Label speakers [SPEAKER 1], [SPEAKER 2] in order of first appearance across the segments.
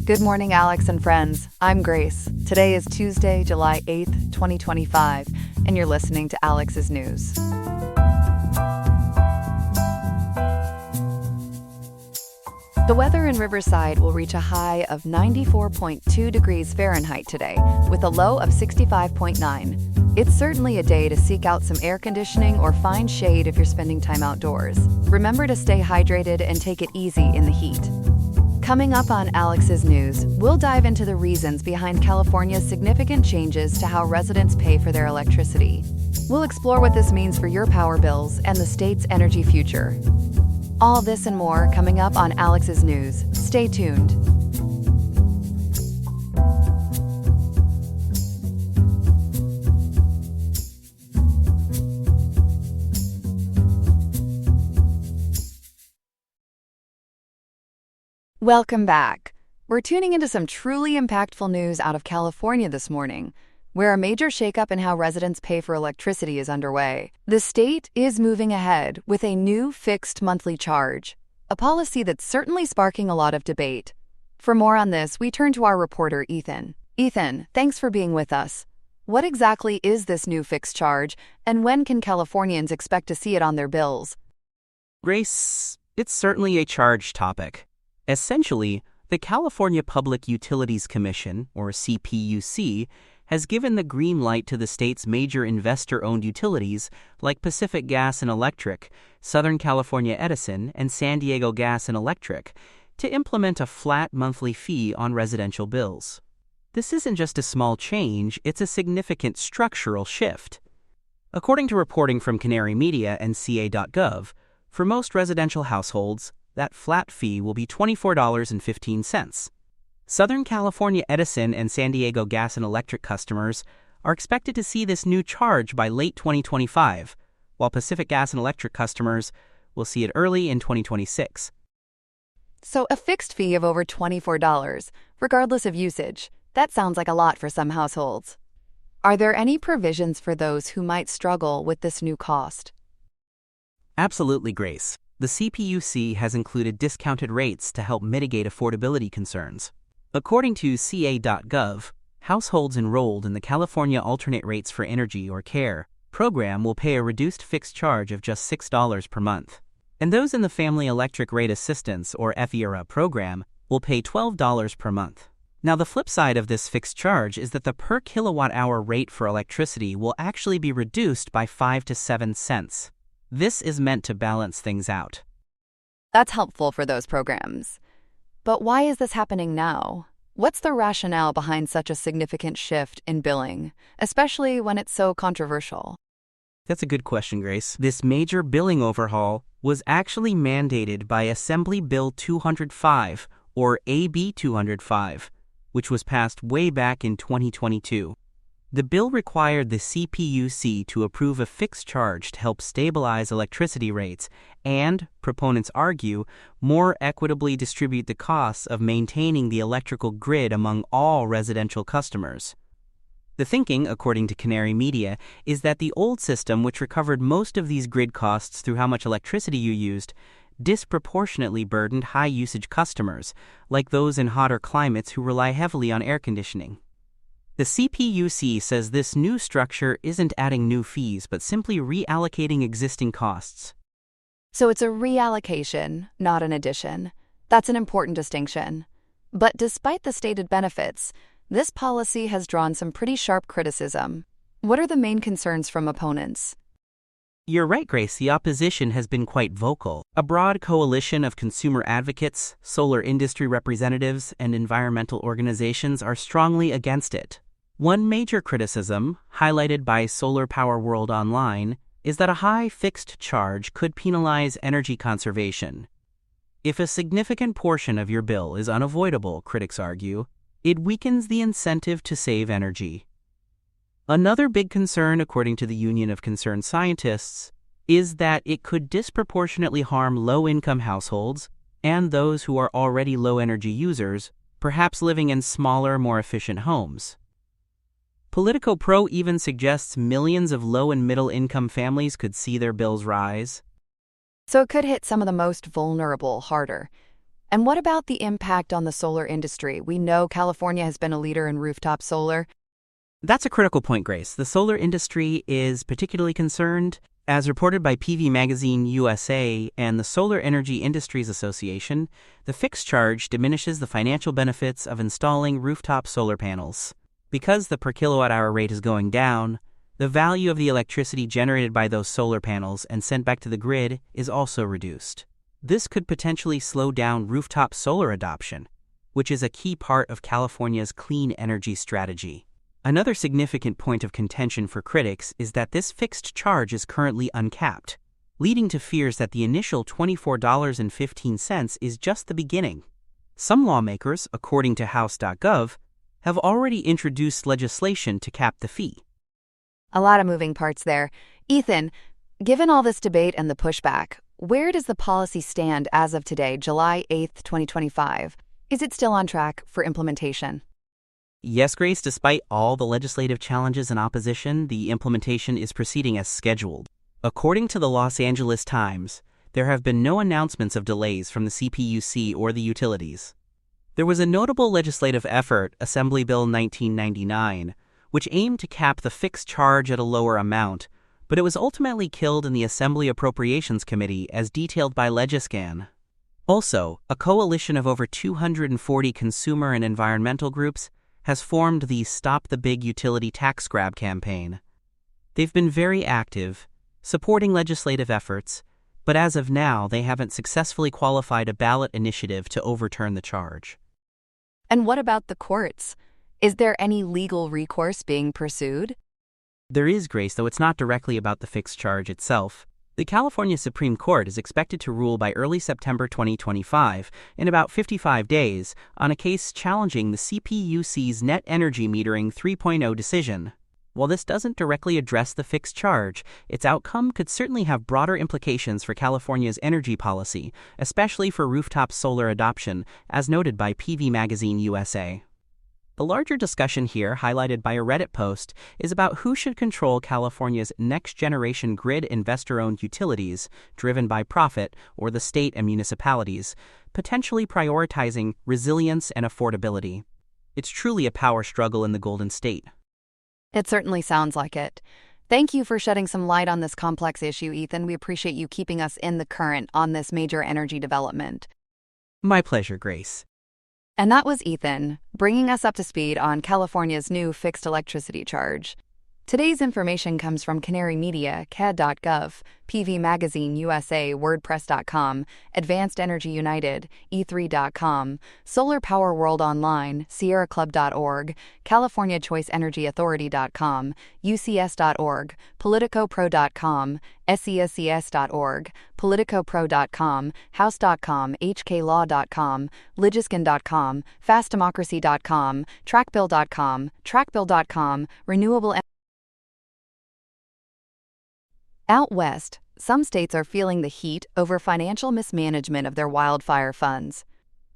[SPEAKER 1] Good morning, Alex and friends. I'm Grace. Today is Tuesday, July 8th, 2025, and you're listening to Alex's News. The weather in Riverside will reach a high of 94.2 degrees Fahrenheit today, with a low of 65.9. It's certainly a day to seek out some air conditioning or find shade if you're spending time outdoors. Remember to stay hydrated and take it easy in the heat. Coming up on Alex's News, we'll dive into the reasons behind California's significant changes to how residents pay for their electricity. We'll explore what this means for your power bills and the state's energy future. All this and more coming up on Alex's News. Stay tuned. Welcome back. We're tuning into some truly impactful news out of California this morning, where a major shakeup in how residents pay for electricity is underway. The state is moving ahead with a new fixed monthly charge, a policy that's certainly sparking a lot of debate. For more on this, we turn to our reporter, Ethan. Ethan, thanks for being with us. What exactly is this new fixed charge, and when can Californians expect to see it on their bills?
[SPEAKER 2] Grace, it's certainly a charged topic. Essentially, the California Public Utilities Commission, or CPUC, has given the green light to the state's major investor-owned utilities like Pacific Gas and Electric, Southern California Edison, and San Diego Gas and Electric to implement a flat monthly fee on residential bills. This isn't just a small change, it's a significant structural shift. According to reporting from Canary Media and CA.gov, for most residential households, that flat fee will be $24.15. Southern California Edison and San Diego Gas and Electric customers are expected to see this new charge by late 2025, while Pacific Gas and Electric customers will see it early in 2026.
[SPEAKER 1] So a fixed fee of over $24, regardless of usage. That sounds like a lot for some households. Are there any provisions for those who might struggle with this new cost?
[SPEAKER 2] Absolutely, Grace. The CPUC has included discounted rates to help mitigate affordability concerns. According to CA.gov, households enrolled in the California Alternate Rates for Energy or CARE program will pay a reduced fixed charge of just $6 per month. And those in the Family Electric Rate Assistance or FERA program will pay $12 per month. Now, the flip side of this fixed charge is that the per kilowatt hour rate for electricity will actually be reduced by 5 to 7 cents. This is meant to balance things out.
[SPEAKER 1] That's helpful for those programs. But why is this happening now? What's the rationale behind such a significant shift in billing, especially when it's so controversial?
[SPEAKER 2] That's a good question, Grace. This major billing overhaul was actually mandated by Assembly Bill 205, or AB 205, which was passed way back in 2022. The bill required the CPUC to approve a fixed charge to help stabilize electricity rates and, proponents argue, more equitably distribute the costs of maintaining the electrical grid among all residential customers. The thinking, according to Canary Media, is that the old system, which recovered most of these grid costs through how much electricity you used, disproportionately burdened high-usage customers, like those in hotter climates who rely heavily on air conditioning. The CPUC says this new structure isn't adding new fees, but simply reallocating existing costs.
[SPEAKER 1] So it's a reallocation, not an addition. That's an important distinction. But despite the stated benefits, this policy has drawn some pretty sharp criticism. What are the main concerns from opponents?
[SPEAKER 2] You're right, Grace. The opposition has been quite vocal. A broad coalition of consumer advocates, solar industry representatives, and environmental organizations are strongly against it. One major criticism, highlighted by Solar Power World Online, is that a high fixed charge could penalize energy conservation. If a significant portion of your bill is unavoidable, critics argue, it weakens the incentive to save energy. Another big concern, according to the Union of Concerned Scientists, is that it could disproportionately harm low-income households and those who are already low-energy users, perhaps living in smaller, more efficient homes. Politico Pro even suggests millions of low- and middle-income families could see their bills rise.
[SPEAKER 1] So it could hit some of the most vulnerable harder. And what about the impact on the solar industry? We know California has been a leader in rooftop solar.
[SPEAKER 2] That's a critical point, Grace. The solar industry is particularly concerned. As reported by PV Magazine USA and the Solar Energy Industries Association, the fixed charge diminishes the financial benefits of installing rooftop solar panels. Because the per kilowatt-hour rate is going down, the value of the electricity generated by those solar panels and sent back to the grid is also reduced. This could potentially slow down rooftop solar adoption, which is a key part of California's clean energy strategy. Another significant point of contention for critics is that this fixed charge is currently uncapped, leading to fears that the initial $24.15 is just the beginning. Some lawmakers, according to House.gov, have already introduced legislation to cap the fee.
[SPEAKER 1] A lot of moving parts there. Ethan, given all this debate and the pushback, where does the policy stand as of today, July 8th, 2025? Is it still on track for implementation?
[SPEAKER 2] Yes, Grace, despite all the legislative challenges and opposition, the implementation is proceeding as scheduled. According to the Los Angeles Times, there have been no announcements of delays from the CPUC or the utilities. There was a notable legislative effort, Assembly Bill 1999, which aimed to cap the fixed charge at a lower amount, but it was ultimately killed in the Assembly Appropriations Committee as detailed by Legiscan. Also, a coalition of over 240 consumer and environmental groups has formed the Stop the Big Utility Tax Grab campaign. They've been very active, supporting legislative efforts, but as of now, they haven't successfully qualified a ballot initiative to overturn the charge.
[SPEAKER 1] And what about the courts? Is there any legal recourse being pursued?
[SPEAKER 2] There is, Grace, though it's not directly about the fixed charge itself. The California Supreme Court is expected to rule by early September 2025, in about 55 days, on a case challenging the CPUC's Net Energy Metering 3.0 decision. While this doesn't directly address the fixed charge, its outcome could certainly have broader implications for California's energy policy, especially for rooftop solar adoption, as noted by PV Magazine USA. The larger discussion here, highlighted by a Reddit post, is about who should control California's next-generation grid investor-owned utilities, driven by profit, or the state and municipalities, potentially prioritizing resilience and affordability. It's truly a power struggle in the Golden State.
[SPEAKER 1] It certainly sounds like it. Thank you for shedding some light on this complex issue, Ethan. We appreciate you keeping us in the current on this major energy development.
[SPEAKER 2] My pleasure, Grace.
[SPEAKER 1] And that was Ethan, bringing us up to speed on California's new fixed electricity charge. Today's information comes from Canary Media, CAD.gov, PV Magazine USA, WordPress.com, Advanced Energy United, E3.com, Solar Power World Online, SierraClub.org, California Choice Energy Authority.com, UCS.org, PoliticoPro.com, SESCS.org, PoliticoPro.com, House.com, HKLaw.com, Legiscan.com, FastDemocracy.com, TrackBill.com, TrackBill.com, Renewable. Out west, some states are feeling the heat over financial mismanagement of their wildfire funds.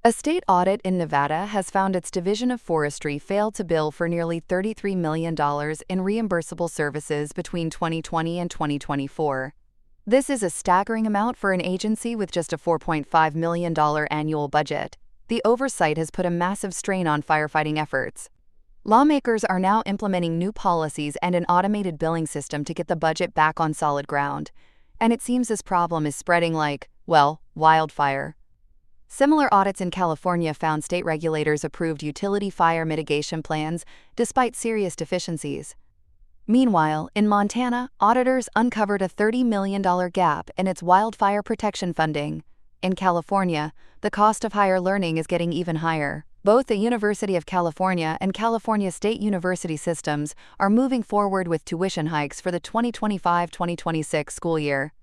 [SPEAKER 1] A state audit in Nevada has found its Division of Forestry failed to bill for nearly $33 million in reimbursable services between 2020 and 2024. This is a staggering amount for an agency with just a $4.5 million annual budget. The oversight has put a massive strain on firefighting efforts. Lawmakers are now implementing new policies and an automated billing system to get the budget back on solid ground. And it seems this problem is spreading like, well, wildfire. Similar audits in California found state regulators approved utility fire mitigation plans despite serious deficiencies. Meanwhile, in Montana, auditors uncovered a $30 million gap in its wildfire protection funding. In California, the cost of higher learning is getting even higher. Both the University of California and California State University systems are moving forward with tuition hikes for the 2025-2026 school year.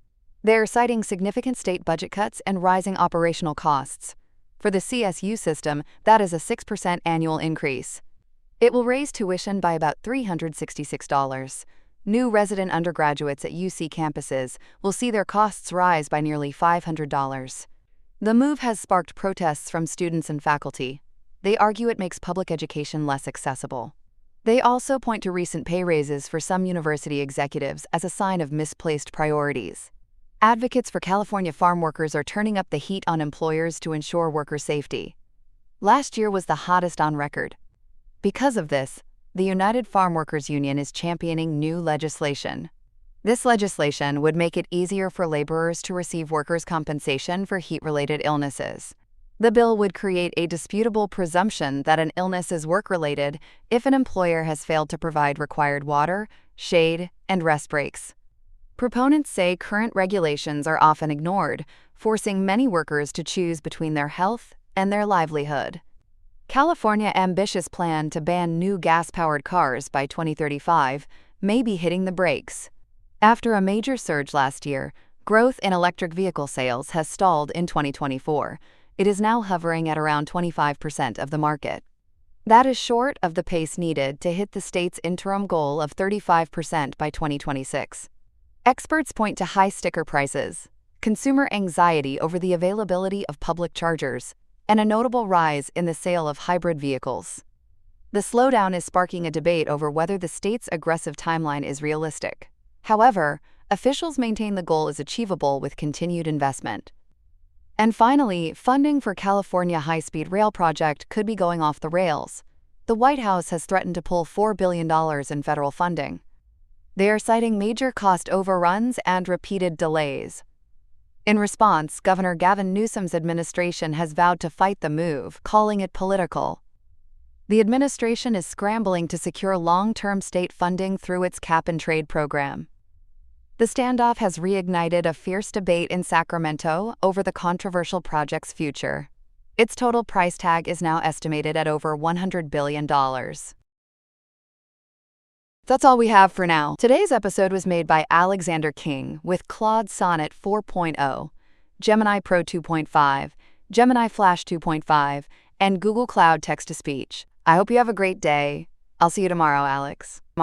[SPEAKER 1] They're citing significant state budget cuts and rising operational costs. For the CSU system, that is a 6% annual increase. It will raise tuition by about $366. New resident undergraduates at UC campuses will see their costs rise by nearly $500. The move has sparked protests from students and faculty. They argue it makes public education less accessible. They also point to recent pay raises for some university executives as a sign of misplaced priorities. Advocates for California farm workers are turning up the heat on employers to ensure worker safety. Last year was the hottest on record. Because of this, the United Farm Workers Union is championing new legislation. This legislation would make it easier for laborers to receive workers' compensation for heat-related illnesses. The bill would create a disputable presumption that an illness is work-related if an employer has failed to provide required water, shade, and rest breaks. Proponents say current regulations are often ignored, forcing many workers to choose between their health and their livelihood. California's ambitious plan to ban new gas-powered cars by 2035 may be hitting the brakes. After a major surge last year, growth in electric vehicle sales has stalled in 2024. It is now hovering at around 25% of the market. That is short of the pace needed to hit the state's interim goal of 35% by 2026. Experts point to high sticker prices, consumer anxiety over the availability of public chargers, and a notable rise in the sale of hybrid vehicles. The slowdown is sparking a debate over whether the state's aggressive timeline is realistic. However, officials maintain the goal is achievable with continued investment. And finally, funding for California high-speed rail project could be going off the rails. The White House has threatened to pull $4 billion in federal funding. They are citing major cost overruns and repeated delays. In response, Governor Gavin Newsom's administration has vowed to fight the move, calling it political. The administration is scrambling to secure long-term state funding through its cap-and-trade program. The standoff has reignited a fierce debate in Sacramento over the controversial project's future. Its total price tag is now estimated at over $100 billion. That's all we have for now. Today's episode was made by Alexander King with Claude Sonnet 4.0, Gemini Pro 2.5, Gemini Flash 2.5, and Google Cloud Text-to-Speech. I hope you have a great day. I'll see you tomorrow, Alex.